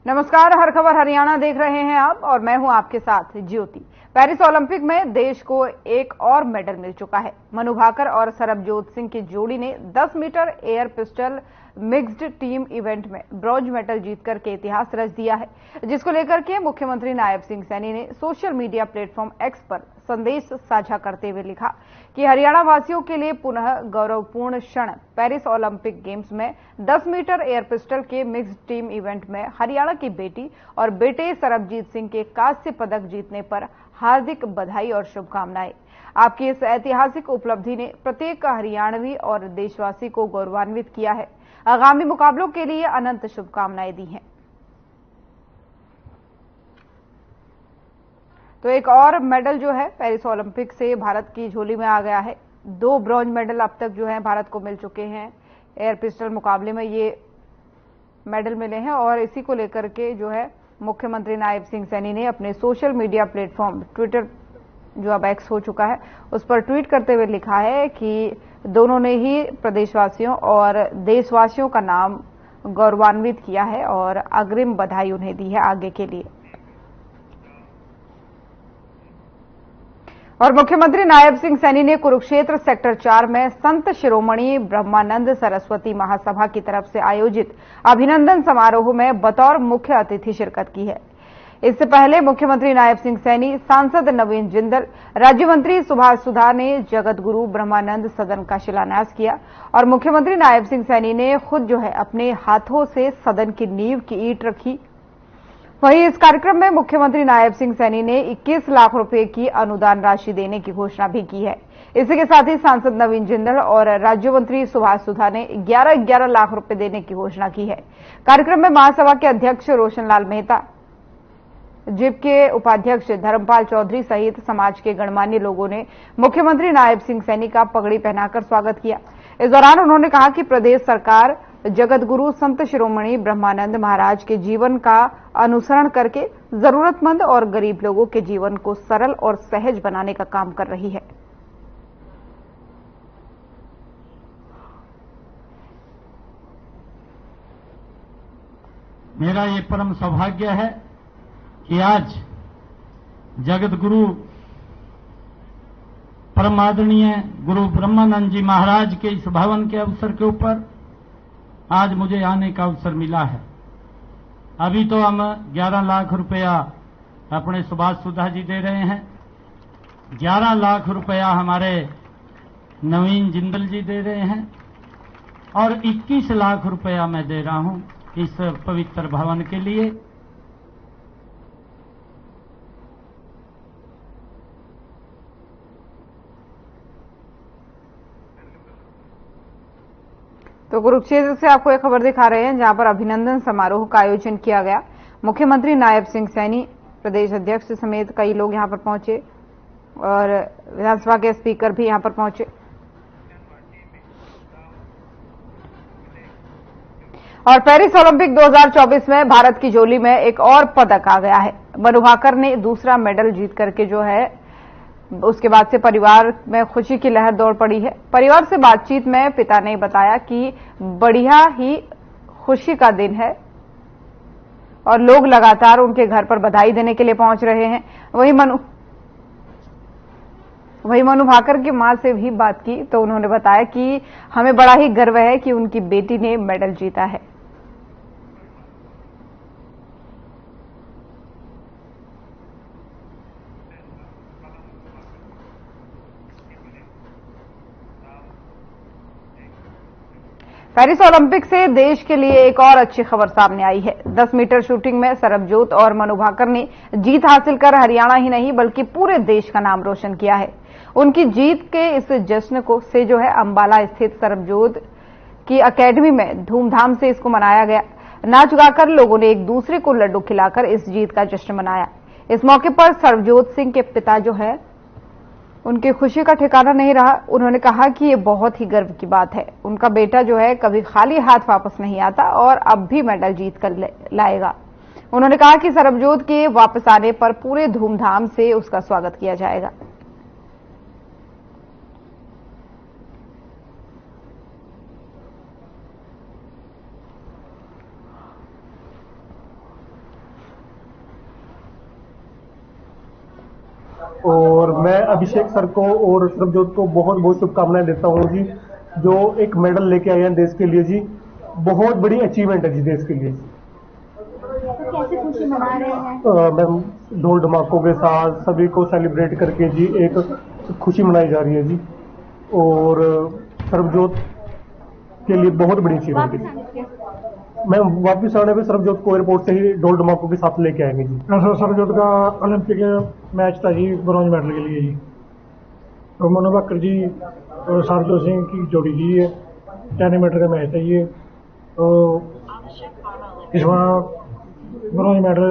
नमस्कार, हर खबर हरियाणा देख रहे हैं आप और मैं हूं आपके साथ ज्योति। पेरिस ओलंपिक में देश को एक और मेडल मिल चुका है। मनु भाकर और सरबजोत सिंह की जोड़ी ने 10 metre air pistol mixed team event में ब्रॉन्ज मेडल जीतकर के इतिहास रच दिया है, जिसको लेकर के मुख्यमंत्री नायब सिंह सैनी ने सोशल मीडिया प्लेटफॉर्म एक्स पर संदेश साझा करते हुए लिखा कि हरियाणा वासियों के लिए पुनः गौरवपूर्ण क्षण। पेरिस ओलंपिक गेम्स में 10 मीटर एयर पिस्टल के मिक्स्ड टीम इवेंट में हरियाणा की बेटी और बेटे सरबजीत सिंह के कांस्य पदक जीतने पर हार्दिक बधाई और शुभकामनाएं। आपकी इस ऐतिहासिक उपलब्धि ने प्रत्येक हरियाणवी और देशवासी को गौरवान्वित किया है। आगामी मुकाबलों के लिए अनंत शुभकामनाएं दी हैं। तो एक और मेडल जो है पेरिस ओलंपिक से भारत की झोली में आ गया है। 2 ब्रॉन्ज मेडल अब तक जो है भारत को मिल चुके हैं। एयर पिस्टल मुकाबले में ये मेडल मिले हैं और इसी को लेकर के जो है मुख्यमंत्री नायब सिंह सैनी ने अपने सोशल मीडिया प्लेटफॉर्म ट्विटर, जो अब एक्स हो चुका है, उस पर ट्वीट करते हुए लिखा है कि दोनों ने ही प्रदेशवासियों और देशवासियों का नाम गौरवान्वित किया है और अग्रिम बधाई उन्हें दी है आगे के लिए। और मुख्यमंत्री नायब सिंह सैनी ने कुरुक्षेत्र सेक्टर 4 में संत शिरोमणि ब्रह्मानंद सरस्वती महासभा की तरफ से आयोजित अभिनंदन समारोह में बतौर मुख्य अतिथि शिरकत की है। इससे पहले मुख्यमंत्री नायब सिंह सैनी, सांसद नवीन जिंदल, राज्य मंत्री सुभाष सुधा ने जगत गुरु ब्रह्मानंद सदन का शिलान्यास किया और मुख्यमंत्री नायब सिंह सैनी ने खुद जो है अपने हाथों से सदन की नींव की ईंट रखी। वहीं इस कार्यक्रम में मुख्यमंत्री नायब सिंह सैनी ने 21 लाख रुपए की अनुदान राशि देने की घोषणा भी की है। इसी के साथ ही सांसद नवीन जिंदल और राज्य मंत्री सुभाष सुधा ने 11-11 लाख रुपए देने की घोषणा की है। कार्यक्रम में महासभा के अध्यक्ष रोशन लाल मेहता, जिप के उपाध्यक्ष धर्मपाल चौधरी सहित समाज के गणमान्य लोगों ने मुख्यमंत्री नायब सिंह सैनी का पगड़ी पहनाकर स्वागत किया। इस दौरान उन्होंने कहा कि प्रदेश सरकार जगत गुरु संत शिरोमणि ब्रह्मानंद महाराज के जीवन का अनुसरण करके जरूरतमंद और गरीब लोगों के जीवन को सरल और सहज बनाने का काम कर रही है। मेरा ये परम सौभाग्य है कि आज जगत गुरु परम आदरणीय गुरु ब्रह्मानंद जी महाराज के इस भवन के अवसर के ऊपर आज मुझे आने का अवसर मिला है। अभी तो हम 11 लाख रुपया अपने सुभाष सुधा जी दे रहे हैं, 11 लाख रुपया हमारे नवीन जिंदल जी दे रहे हैं और 21 लाख रुपया मैं दे रहा हूं इस पवित्र भवन के लिए। तो कुरुक्षेत्र से आपको एक खबर दिखा रहे हैं, जहां पर अभिनंदन समारोह का आयोजन किया गया। मुख्यमंत्री नायब सिंह सैनी, प्रदेश अध्यक्ष समेत कई लोग यहां पर पहुंचे और विधानसभा के स्पीकर भी यहां पर पहुंचे। और पेरिस ओलंपिक 2024 में भारत की झोली में एक और पदक आ गया है। मनु भाकर ने दूसरा मेडल जीत करके जो है उसके बाद से परिवार में खुशी की लहर दौड़ पड़ी है। परिवार से बातचीत में पिता ने बताया कि बढ़िया ही खुशी का दिन है और लोग लगातार उनके घर पर बधाई देने के लिए पहुंच रहे हैं। वहीं मनु भाकर की मां से भी बात की तो उन्होंने बताया कि हमें बड़ा ही गर्व है कि उनकी बेटी ने मेडल जीता है। पेरिस ओलंपिक से देश के लिए एक और अच्छी खबर सामने आई है। 10 मीटर शूटिंग में सरबजोत और मनु भाकर ने जीत हासिल कर हरियाणा ही नहीं बल्कि पूरे देश का नाम रोशन किया है। उनकी जीत के इस जश्न को से जो है अंबाला स्थित सरबजोत की अकेडमी में धूमधाम से इसको मनाया गया। नाच गाकर लोगों ने एक दूसरे को लड्डू खिलाकर इस जीत का जश्न मनाया। इस मौके पर सरबजोत सिंह के पिता जो है उनकी खुशी का ठिकाना नहीं रहा। उन्होंने कहा कि ये बहुत ही गर्व की बात है। उनका बेटा जो है कभी खाली हाथ वापस नहीं आता और अब भी मेडल जीत कर लाएगा। उन्होंने कहा कि सरबजोत के वापस आने पर पूरे धूमधाम से उसका स्वागत किया जाएगा। और मैं अभिषेक सर को और सरबजोत को बहुत बहुत शुभकामनाएं देता हूँ जी, जो एक मेडल लेके आए हैं देश के लिए जी। बहुत बड़ी अचीवमेंट है जी देश के लिए। तो कैसे खुशी मना रहे हैं? मैम ढोल ढमाकों के साथ सभी को सेलिब्रेट करके जी एक खुशी मनाई जा रही है जी। और सरबजोत के लिए बहुत बड़ी अचीवमेंट है। मैं वापिस आने पे सरबजोत को एयरपोर्ट से ही ढोल ढमाकों के साथ लेके आएंगे जी। सरबजोत का ओलंपिक मैच था जी, ब्रॉन्ज मेडल के लिए जी। तो मनु भाकर जी और सरबजोत सिंह की जोड़ी जी है, 10 मीटर का मैच है ये। तो इस बार ब्रॉन्ज मेडल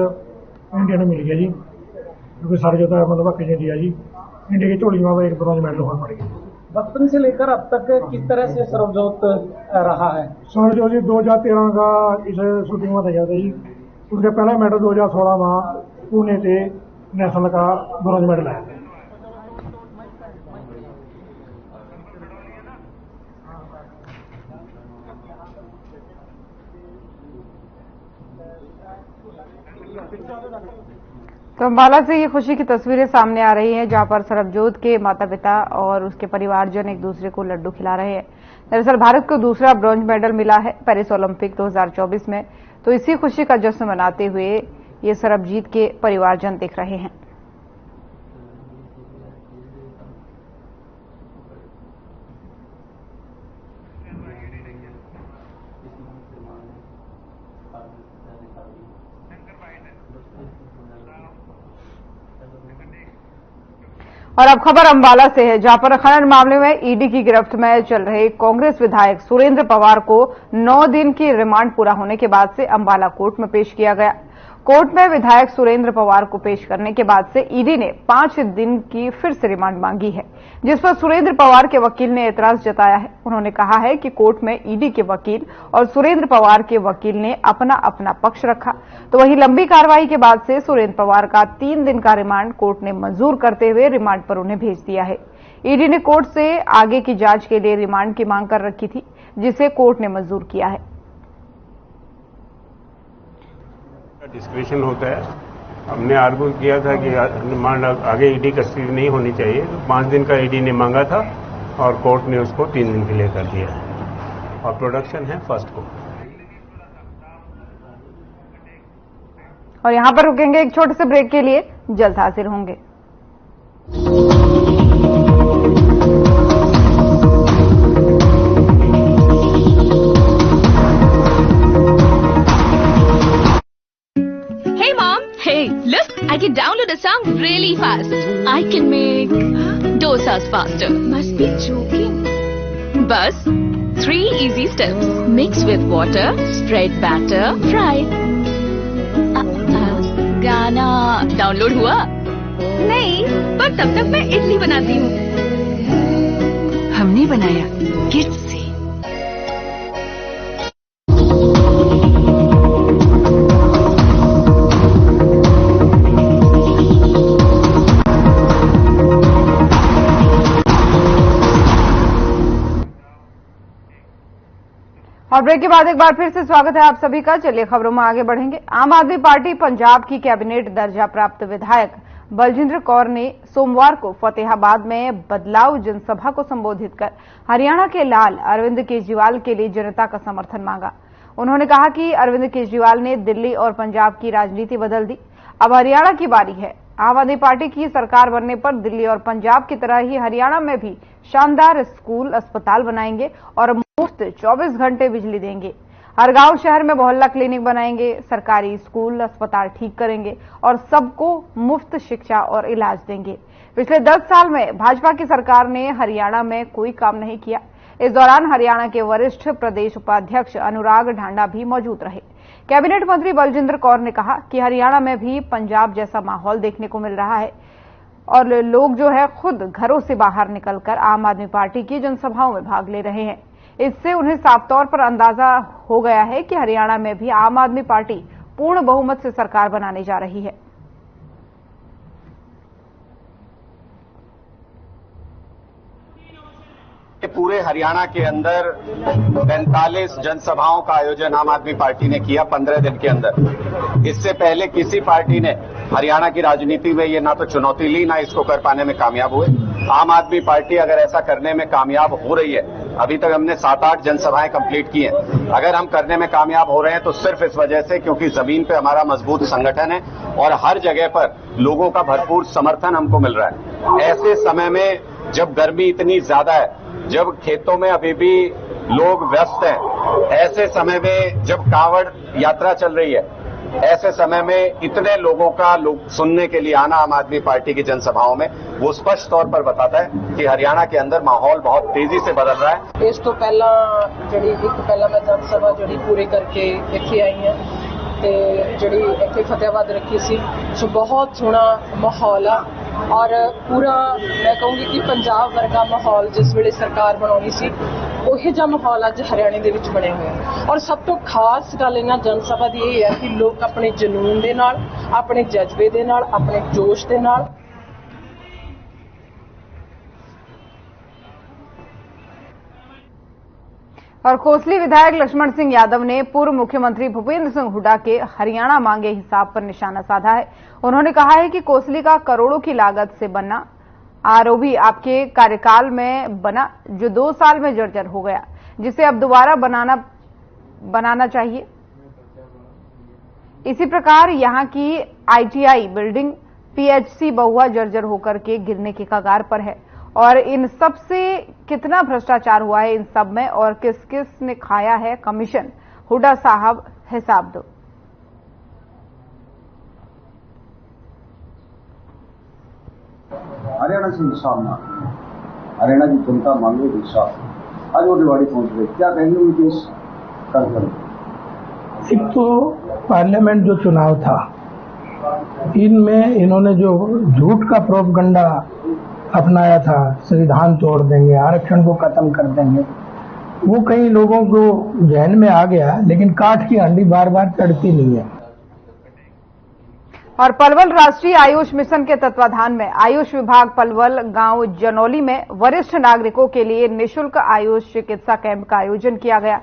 इंडिया ने मिल गया जी, क्योंकि सरबजोत मनु भाकर जी ने दिया जी। इंडिया की झोली में एक ब्रॉन्ज मेडल और पड़ गया। बचपन से लेकर अब तक किस तरह से सरबजोत रहा है? सरबजोत जी 2013 का इस शूटिंग में तैयार था जी। उसका पहला मेडल 2016 में पुणे से नेशनल का ब्रॉन्ज मेडल आया था। तो अंबाला से ये खुशी की तस्वीरें सामने आ रही हैं, जहां पर सरबजोत के माता पिता और उसके परिवारजन एक दूसरे को लड्डू खिला रहे हैं। दरअसल भारत को दूसरा ब्रॉन्ज मेडल मिला है पेरिस ओलंपिक 2024 में, तो इसी खुशी का जश्न मनाते हुए ये सरबजीत के परिवारजन दिख रहे हैं। और अब खबर अंबाला से है, जहां पर खनन मामले में ईडी की गिरफ्त में चल रहे कांग्रेस विधायक सुरेंद्र पवार को 9 दिन की रिमांड पूरा होने के बाद से अंबाला कोर्ट में पेश किया गया। कोर्ट में विधायक सुरेंद्र पवार को पेश करने के बाद से ईडी ने 5 दिन की फिर से रिमांड मांगी है, जिस पर सुरेंद्र पवार के वकील ने एतराज जताया है। उन्होंने कहा है कि कोर्ट में ईडी के वकील और सुरेंद्र पवार के वकील ने अपना अपना पक्ष रखा, तो वहीं लंबी कार्रवाई के बाद से सुरेंद्र पवार का 3 दिन का रिमांड कोर्ट ने मंजूर करते हुए रिमांड पर उन्हें भेज दिया है। ईडी ने कोर्ट से आगे की जांच के लिए रिमांड की मांग कर रखी थी, जिसे कोर्ट ने मंजूर किया है। डिस्क्रिप्शन होता है, हमने आर्गू किया था कि रिमांड आगे ईडी कस्टडी नहीं होनी चाहिए, तो 5 दिन का ईडी ने मांगा था और कोर्ट ने उसको 3 दिन के लिए कर दिया और प्रोडक्शन है 1 को। और यहां पर रुकेंगे एक छोटे से ब्रेक के लिए, जल्द हाजिर होंगे। Hey, look, I can download a song really fast. I can make dosas faster. Must be joking. Bus, 3 easy steps. Mix with water, spread batter, fry. गाना डाउनलोड हुआ? नहीं, पर तब तक मैं इडली बनाती हूँ। हमने बनाया किड्स से। और ब्रेक के बाद एक बार फिर से स्वागत है आप सभी का। चलिए खबरों में आगे बढ़ेंगे। आम आदमी पार्टी पंजाब की कैबिनेट दर्जा प्राप्त विधायक बलजिंदर कौर ने सोमवार को फतेहाबाद में बदलाव जनसभा को संबोधित कर हरियाणा के लाल अरविंद केजरीवाल के लिए जनता का समर्थन मांगा। उन्होंने कहा कि अरविंद केजरीवाल ने दिल्ली और पंजाब की राजनीति बदल दी, अब हरियाणा की बारी है। आम आदमी पार्टी की सरकार बनने पर दिल्ली और पंजाब की तरह ही हरियाणा में भी शानदार स्कूल अस्पताल बनाएंगे और मुफ्त 24 घंटे बिजली देंगे। हर गांव शहर में मोहल्ला क्लिनिक बनाएंगे, सरकारी स्कूल अस्पताल ठीक करेंगे और सबको मुफ्त शिक्षा और इलाज देंगे। पिछले 10 साल में भाजपा की सरकार ने हरियाणा में कोई काम नहीं किया। इस दौरान हरियाणा के वरिष्ठ प्रदेश उपाध्यक्ष अनुराग ढांडा भी मौजूद रहे। कैबिनेट मंत्री बलजिंदर कौर ने कहा कि हरियाणा में भी पंजाब जैसा माहौल देखने को मिल रहा है और लोग जो है खुद घरों से बाहर निकलकर आम आदमी पार्टी की जनसभाओं में भाग ले रहे हैं। इससे उन्हें साफ तौर पर अंदाजा हो गया है कि हरियाणा में भी आम आदमी पार्टी पूर्ण बहुमत से सरकार बनाने जा रही है। पूरे हरियाणा के अंदर 45 जनसभाओं का आयोजन आम आदमी पार्टी ने किया 15 दिन के अंदर। इससे पहले किसी पार्टी ने हरियाणा की राजनीति में ये ना तो चुनौती ली, ना इसको कर पाने में कामयाब हुए। आम आदमी पार्टी अगर ऐसा करने में कामयाब हो रही है, अभी तक हमने 7-8 जनसभाएं कंप्लीट की हैं, अगर हम करने में कामयाब हो रहे हैं तो सिर्फ इस वजह से क्योंकि जमीन पे हमारा मजबूत संगठन है और हर जगह पर लोगों का भरपूर समर्थन हमको मिल रहा है। ऐसे समय में जब गर्मी इतनी ज्यादा है, जब खेतों में अभी भी लोग व्यस्त हैं, ऐसे समय में जब कांवड़ यात्रा चल रही है, ऐसे समय में इतने लोगों का सुनने के लिए आना आम आदमी पार्टी की जनसभाओं में, वो स्पष्ट तौर पर बताता है कि हरियाणा के अंदर माहौल बहुत तेजी से बदल रहा है। इस तो पहला मैं जनसभा जी पूरी करके इत्थे आई है ते जी इत्थे फतेहाबाद रखी सी, सो बहुत सोहना माहौल आ और पूरा मैं कहूँगी कि पंजाब वर्गा माहौल जिस वेले सरकार बनानी सी ਉਹੀ ਜਿਹਾ ਮਾਹੌਲ ਅੱਜ ਹਰਿਆਣੇ ਦੇ ਵਿੱਚ ਬਣਿਆ ਹੋਇਆ ਹੈ। ਔਰ ਸਭ ਤੋਂ ਖਾਸ ਗੱਲ ਇਹਨਾਂ ਜਨਸਭਾ ਦੀ ਇਹ ਹੈ ਕਿ ਲੋਕ ਆਪਣੇ ਜਨੂਨ ਦੇ ਨਾਲ, ਆਪਣੇ ਜਜ਼ਬੇ ਦੇ ਨਾਲ, ਆਪਣੇ ਜੋਸ਼ ਦੇ ਨਾਲ और कोसली विधायक लक्ष्मण सिंह यादव ने पूर्व मुख्यमंत्री भूपेंद्र सिंह हुड्डा के हरियाणा मांगे हिसाब पर निशाना साधा है। उन्होंने कहा है कि कोसली का करोड़ों की लागत से बनना आरओबी आपके कार्यकाल में बना, जो 2 साल में जर्जर हो गया, जिसे अब दोबारा बनाना चाहिए। इसी प्रकार यहां की आईटीआई बिल्डिंग पीएचसी बहुआ जर्जर होकर के गिरने के कगार पर है और इन सब से कितना भ्रष्टाचार हुआ है इन सब में और किस किस ने खाया है कमीशन, हुड्डा साहब हिसाब दो। हरियाणा से हिसाब ना, हरियाणा की जनता मांगे हिसाब। आज वो दिवाली पहुंच रही, क्या कहेंगे उनके इस कार्यक्रम? एक तो पार्लियामेंट जो चुनाव था, इनमें इन्होंने जो झूठ का प्रोपगंडा अपनाया था, संविधान तोड़ देंगे, आरक्षण को खत्म कर देंगे, वो कई लोगों को जहन में आ गया, लेकिन काठ की हंडी बार बार चढ़ती नहीं है। और पलवल राष्ट्रीय आयुष मिशन के तत्वाधान में आयुष विभाग पलवल गांव जनौली में वरिष्ठ नागरिकों के लिए निःशुल्क आयुष चिकित्सा कैंप का आयोजन किया गया।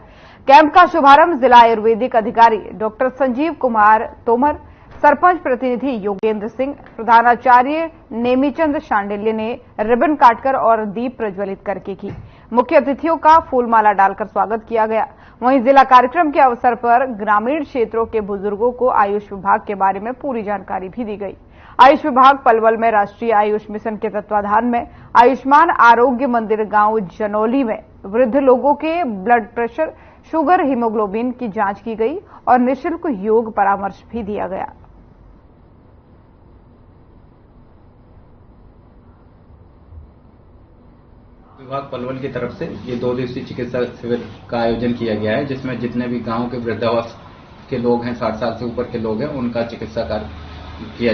कैंप का शुभारंभ जिला आयुर्वेदिक अधिकारी डॉक्टर संजीव कुमार तोमर, सरपंच प्रतिनिधि योगेंद्र सिंह, प्रधानाचार्य नेमीचंद शांडिल्य ने रिबन काटकर और दीप प्रज्वलित करके की। मुख्य अतिथियों का फूलमाला डालकर स्वागत किया गया। वहीं जिला कार्यक्रम के अवसर पर ग्रामीण क्षेत्रों के बुजुर्गों को आयुष विभाग के बारे में पूरी जानकारी भी दी गई। आयुष विभाग पलवल में राष्ट्रीय आयुष मिशन के तत्वाधान में आयुष्मान आरोग्य मंदिर गांव जनौली में वृद्ध लोगों के ब्लड प्रेशर, शुगर, हीमोग्लोबिन की जांच की गई और निःशुल्क योग परामर्श भी दिया गया। विभाग पलवल की तरफ से ये 2 दिवसीय चिकित्सा शिविर का आयोजन किया गया है, जिसमें जितने भी गांव के वृद्धावस्था के लोग हैं, 60 साल से ऊपर के लोग हैं, उनका चिकित्सा कार्य किया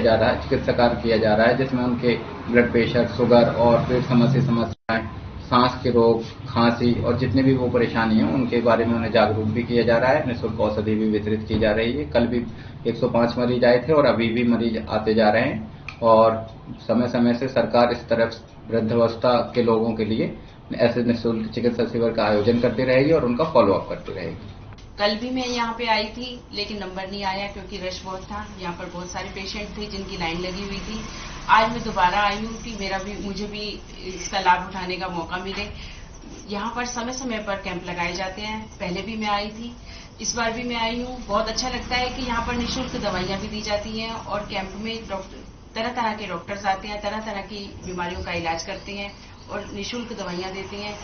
जा रहा है, जिसमें उनके ब्लड प्रेशर, शुगर और पेट समस्याएं, सांस के रोग, खांसी और जितने भी वो परेशानी है उनके बारे में उन्हें जागरूक भी किया जा रहा है। निःशुल्क औषधि भी वितरित की जा रही है। कल भी 105 मरीज आए थे और अभी भी मरीज आते जा रहे हैं और समय समय से सरकार इस तरफ वृद्धावस्था के लोगों के लिए ऐसे निःशुल्क चिकित्सा शिविर का आयोजन करती रहेगी और उनका फॉलोअप करती रहेगी। कल भी मैं यहाँ पे आई थी लेकिन नंबर नहीं आया क्योंकि रश बहुत था। यहाँ पर बहुत सारे पेशेंट थे जिनकी लाइन लगी हुई थी। आज मैं दोबारा आई हूँ कि मुझे भी इसका लाभ उठाने का मौका मिले। यहाँ पर समय समय पर कैंप लगाए जाते हैं। पहले भी मैं आई थी, इस बार भी मैं आई हूँ। बहुत अच्छा लगता है कि यहाँ पर निःशुल्क दवाइयाँ भी दी जाती हैं और कैंप में तरह तरह के डॉक्टर्स आते हैं, तरह तरह की बीमारियों का इलाज करते हैं और निःशुल्क दवाइयाँ देते हैं।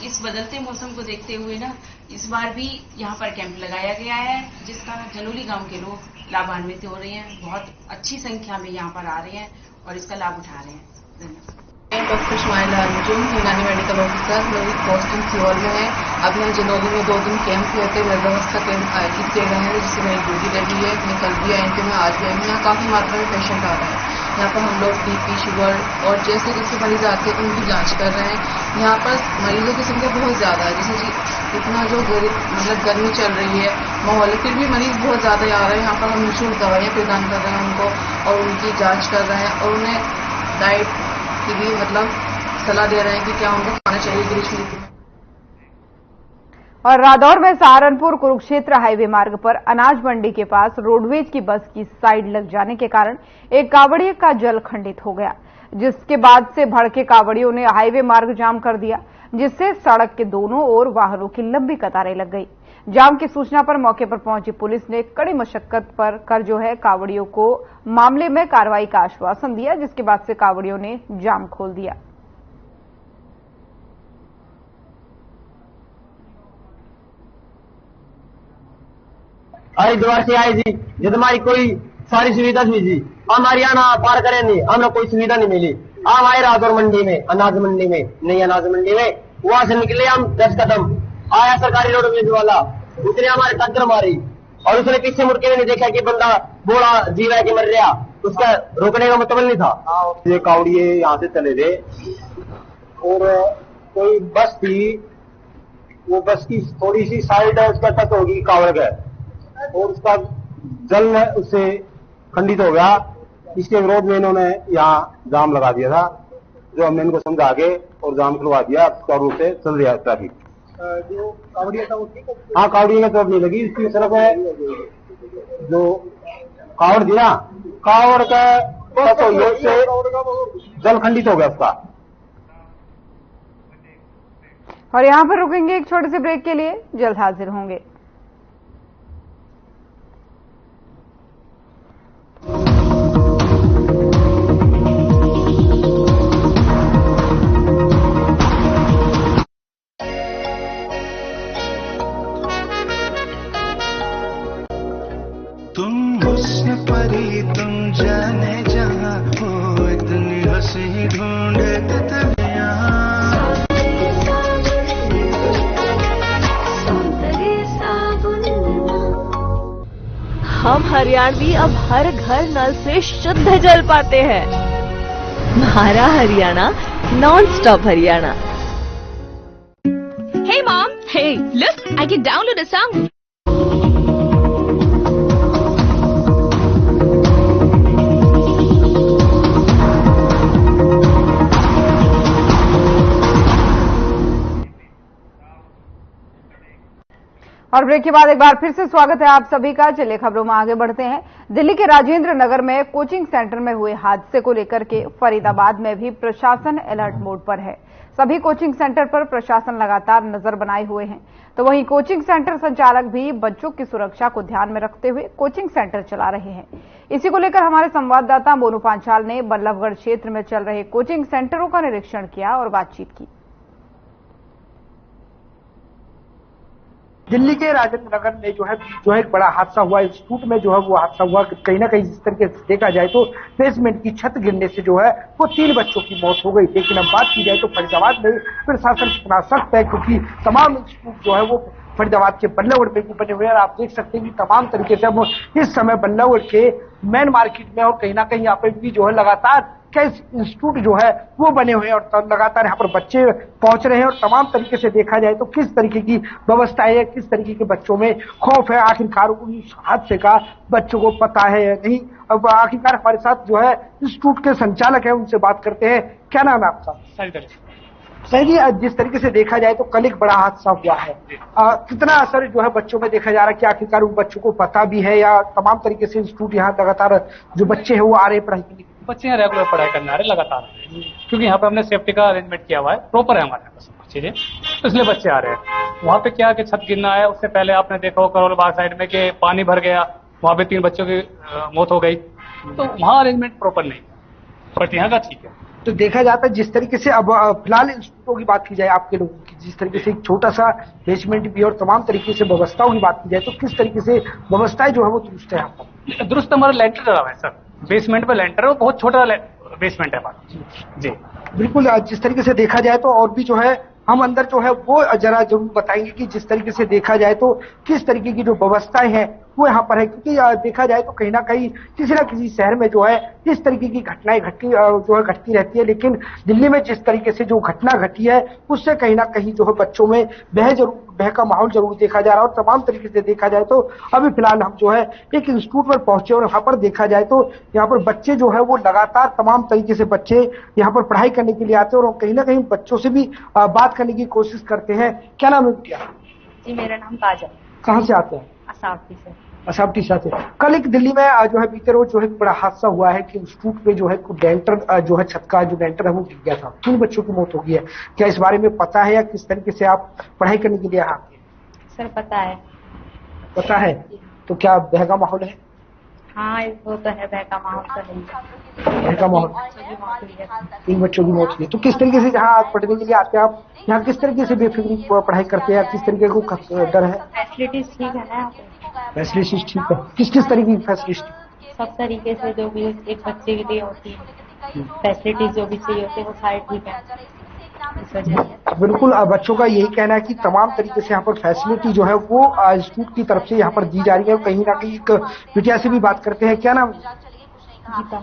इस बदलते मौसम को देखते हुए ना इस बार भी यहाँ पर कैंप लगाया गया है, जिसका जनौली गांव के लोग लाभान्वित हो रहे हैं। बहुत अच्छी संख्या में यहाँ पर आ रहे हैं और इसका लाभ उठा रहे हैं। धन्यवाद। डॉक्टर शुमाइला अर्जुन, यूनानी मेडिकल ऑफिसर, मेरी पोस्टिंग सीओल में है। अब यहाँ जनौली में 2 दिन कैंप हुए थे, वृद्धावस्था कैंप आयोजित किए गए हैं, जिससे मेरी ड्यूटी लगी है। मैं कल भी आई थी, मैं आज भी आई हूँ। यहाँ काफी मात्रा में पेशेंट आ रहे हैं। यहाँ पर हम लोग बीपी, शुगर और जैसे जैसे मरीज आते हैं उनकी जांच कर रहे हैं। यहाँ पर मरीजों की संख्या बहुत ज्यादा है, जैसे इतना जो गर्मी चल रही है माहौल, फिर भी मरीज बहुत ज्यादा आ रहे हैं। यहाँ पर हम निःशुल्क दवाइयाँ प्रदान कर रहे हैं उनको और उनकी जाँच कर रहे हैं और उन्हें डाइट की भी सलाह दे रहे हैं कि क्या उनको खाना चाहिए ग्रीष्म ऋतु में। और रादौर में सहारनपुर कुरुक्षेत्र हाईवे मार्ग पर अनाज मंडी के पास रोडवेज की बस की साइड लग जाने के कारण एक कावड़िए का जल खंडित हो गया, जिसके बाद से भड़के कावड़ियों ने हाईवे मार्ग जाम कर दिया, जिससे सड़क के दोनों ओर वाहनों की लंबी कतारें लग गई। जाम की सूचना पर मौके पर पहुंची पुलिस ने कड़ी मशक्कत पर कर कावड़ियों को मामले में कार्रवाई का आश्वासन दिया, जिसके बाद से कावड़ियों ने जाम खोल दिया। हरिद्वार से आए जी, जब हमारी कोई सारी सुविधा थी जी, हम हरियाणा पार करें नहीं, हमें कोई सुविधा नहीं मिली। हम आए रादौर मंडी में, अनाज मंडी में, नई अनाज मंडी में, वहां से निकले हम 10 कदम, आया सरकारी रोडवेज वाला, उसने हमारे टक्कर मारी और उसने पीछे मुड़ के नहीं देखा कि बंदा बोला जी रहा है कि मर रहा, उसका रोकने का मतलब नहीं था। ये कावड़िए यहाँ से चले थे और कोई बस थी, वो बस की थोड़ी सी साइड है उसका टच होगी कावड़ का और उसका जल में उससे खंडित हो गया। इसके विरोध में इन्होंने यहाँ जाम लगा दिया था, जो हमने इनको समझा के और जाम खुलवा दिया, सुचारू रूप से चल रहा है ट्रैफिक। जो कावड़िया था वो ठीक है? हाँ, कावड़िया में तो नहीं लगी, इसकी तरफ है जो कावड़ थी ना, कावड़ का से जल खंडित हो गया उसका। और यहां पर रुकेंगे एक छोटे से ब्रेक के लिए, जल्द हाजिर होंगे। तुम हुस्न परी तुम जाने जहां हो, इतनी हंसी ढूंढते थे यहाँ। हम हरियाणवी अब हर घर नल से शुद्ध जल पाते हैं। हमारा Haryana non stop Haryana. Hey mom, hey, look, I can download a song. और ब्रेक के बाद एक बार फिर से स्वागत है आप सभी का। चलिए खबरों में आगे बढ़ते हैं। दिल्ली के राजेंद्र नगर में कोचिंग सेंटर में हुए हादसे को लेकर के फरीदाबाद में भी प्रशासन अलर्ट मोड पर है। सभी कोचिंग सेंटर पर प्रशासन लगातार नजर बनाए हुए हैं, तो वहीं कोचिंग सेंटर संचालक भी बच्चों की सुरक्षा को ध्यान में रखते हुए कोचिंग सेंटर चला रहे हैं। इसी को लेकर हमारे संवाददाता मोनू पांचाल ने बल्लभगढ़ क्षेत्र में चल रहे कोचिंग सेंटरों का निरीक्षण किया और बातचीत की। दिल्ली के राजेंद्र नगर में जो है एक बड़ा हादसा हुआ। इंस्टीट्यूट में जो है वो हादसा हुआ। कहीं ना कहीं जिस तरीके से देखा जाए तो बेसमेंट की छत गिरने से जो है वो 3 बच्चों की मौत हो गई। लेकिन अब बात की जाए तो फरीदाबाद में प्रशासन कितना सख्त है, क्योंकि तमाम इंस्टीट्यूट जो है वो फरीदाबाद के बल्लभगढ़ में बने हुए हैं। आप देख सकते हैं कि तमाम तरीके से हम इस समय बल्लभगढ़ के मेन मार्केट में और कहीं ना कहीं यहाँ पे भी जो है लगातार कई इंस्टीट्यूट जो है वो बने हुए हैं और लगातार यहाँ पर बच्चे पहुंच रहे हैं। और तमाम तरीके से देखा जाए तो किस तरीके की व्यवस्थाएं है, किस तरीके के बच्चों में खौफ है, आखिरकार उस हादसे का बच्चों को पता है या नहीं। अब आखिरकार हमारे साथ जो है इंस्टीट्यूट के संचालक है, उनसे बात करते हैं। क्या नाम है आपका? सही जी, जिस तरीके से देखा जाए तो कल एक बड़ा हादसा हुआ है, कितना असर जो है बच्चों में देखा जा रहा है कि आखिरकार उन बच्चों को पता भी है या तमाम तरीके से इंस्टीट्यूट यहाँ लगातार जो बच्चे हैं वो आ रहे पढ़ाई के लिए? बच्चे यहाँ रेगुलर पढ़ाई करने आ रहे लगातार, क्योंकि यहाँ पे हमने सेफ्टी का अरेंजमेंट किया हुआ है, प्रॉपर है हमारे यहाँ चीजें, इसलिए बच्चे आ रहे हैं। वहाँ पे क्या कि छत गिरना है, उससे पहले आपने देखा हो करोल बाग साइड में कि पानी भर गया, वहाँ पे 3 बच्चों की मौत हो गई, तो वहाँ अरेंजमेंट प्रॉपर नहीं, बट यहाँ का ठीक है। तो देखा जाता है जिस तरीके से अब फिलहाल इंस्टीट्यूटों की बात की जाए आपके लोगों की, जिस तरीके से एक छोटा सा बेसमेंट भी और तमाम तरीके से व्यवस्थाओं की बात की जाए तो किस तरीके से व्यवस्थाएं जो है वो दुरुस्त है यहाँ पर? दुरुस्त हमारा लेंटर डला है सर, बेसमेंट पे लेंटर है, बहुत छोटा बेसमेंट है हमारा जी। बिल्कुल, जिस तरीके से देखा जाए तो और भी जो है हम अंदर जो है वो जरा जरूर बताएंगे कि जिस तरीके से देखा जाए तो किस तरीके की जो व्यवस्थाएं हैं वो यहाँ पर है। क्योंकि देखा जाए तो कहीं ना कहीं किसी ना किसी शहर में जो है इस तरीके की घटनाएं घटती रहती है, लेकिन दिल्ली में जिस तरीके से जो घटना घटी है उससे कहीं ना कहीं जो है बच्चों में भय का माहौल जरूर देखा जा रहा है। और तमाम तरीके से देखा जाए तो अभी फिलहाल हम जो है एक इंस्टीट्यूट पर पहुंचे और यहाँ पर देखा जाए तो यहाँ पर बच्चे जो है वो लगातार तमाम तरीके से बच्चे यहाँ पर पढ़ाई करने के लिए आते हैं और कहीं ना कहीं बच्चों से भी बात करने की कोशिश करते हैं। क्या नाम है? जी मेरा नाम काजल। कहाँ से आते हैं? असावटी से। असावटी से। कल एक दिल्ली में जो है बीते रोज जो है बड़ा हादसा हुआ है कि इंस्टीट्यूट पे जो है डेंटर जो है छत का जो डेंटर है वो गिर गया था, 3 बच्चों की मौत हो गई है। क्या इस बारे में पता है या किस तरीके से आप पढ़ाई करने के लिए आते हैं? सर पता है। पता है, तो क्या बहका माहौल है? हाँ वो तो है, बहका माहौल तो है। बहका माहौल, 3 बच्चों की मौत हुई। तो किस तरीके से जहाँ आप पढ़ने के लिए आते हैं, आप यहाँ किस तरीके से बेफिक्री पढ़ाई करते हैं, किस तरीके को डर है? फैसिलिटीज ठीक है ना यहाँ पे? फैसिलिटीज ठीक है, किस किस तरीके की फैसिलिटी? सब तरीके से जो भी एक बच्चे के लिए होती है फैसिलिटीज जो भी चाहिए होती है वो सारी ठीक है। बिल्कुल, बच्चों का यही कहना है कि तमाम तरीके से यहाँ पर फैसिलिटी जो है वो इंस्टीट्यूट की तरफ से यहाँ पर दी जा रही है। कहीं ना कहीं एक बिटिया से भी बात करते हैं, क्या नाम? गीता।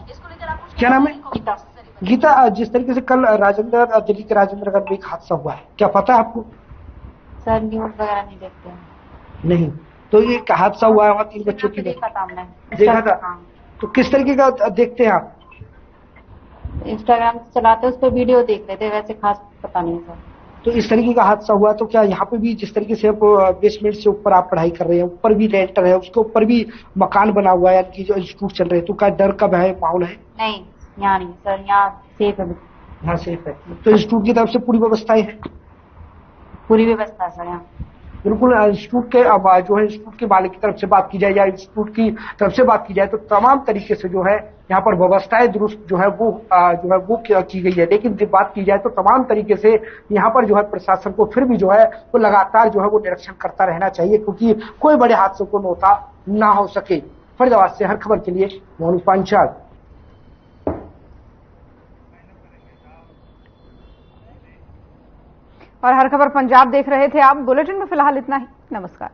क्या नाम है? गीता। गीता, जिस तरीके से कल दिल्ली के राजेंद्र नगर में एक हादसा हुआ है, क्या पता है आपको? सर न्यूज वगैरह नहीं देखते हैं। नहीं, तो ये हादसा हुआ है वहाँ 3 बच्चों की देखा था हमने। देखा था? तो किस तरीके का देखते हैं आप? इंस्टाग्राम चलाते उस पर वीडियो देख लेते, वैसे खास पता नहीं सर। तो इस तरीके का हादसा हुआ, तो क्या यहाँ पे भी जिस तरीके से बेसमेंट से ऊपर आप पढ़ाई कर रहे हैं, ऊपर भी रेंटर है, उसके ऊपर भी मकान बना हुआ है, यानी कि जो इंस्टीट्यूट चल रहे हैं, तो क्या डर का माहौल है? नहीं, यहाँ नहीं सर, यहाँ सेफ है। यहाँ सेफ है, तो इंस्टीट्यूट की तरफ से पूरी व्यवस्थाएं हैं? पूरी व्यवस्था है सर यहाँ। बिल्कुल, इंस्टीट्यूट के अब जो है इंस्टीट्यूट के मालिक की तरफ से बात की जाए या इंस्टीट्यूट की तरफ से बात की जाए तो तमाम तरीके से जो है यहाँ पर व्यवस्थाएं दुरुस्त जो है वो की गई है। लेकिन जब बात की जाए तो तमाम तरीके से यहाँ पर जो है प्रशासन को फिर भी जो है वो लगातार जो है वो निरीक्षण करता रहना चाहिए, क्योंकि कोई बड़े हादसों को नोता ना हो सके। फरीदाबाद से हर खबर के लिए मोनू पांचाल। और हर खबर पंजाब देख रहे थे आप। बुलेटिन में फिलहाल इतना ही। नमस्कार।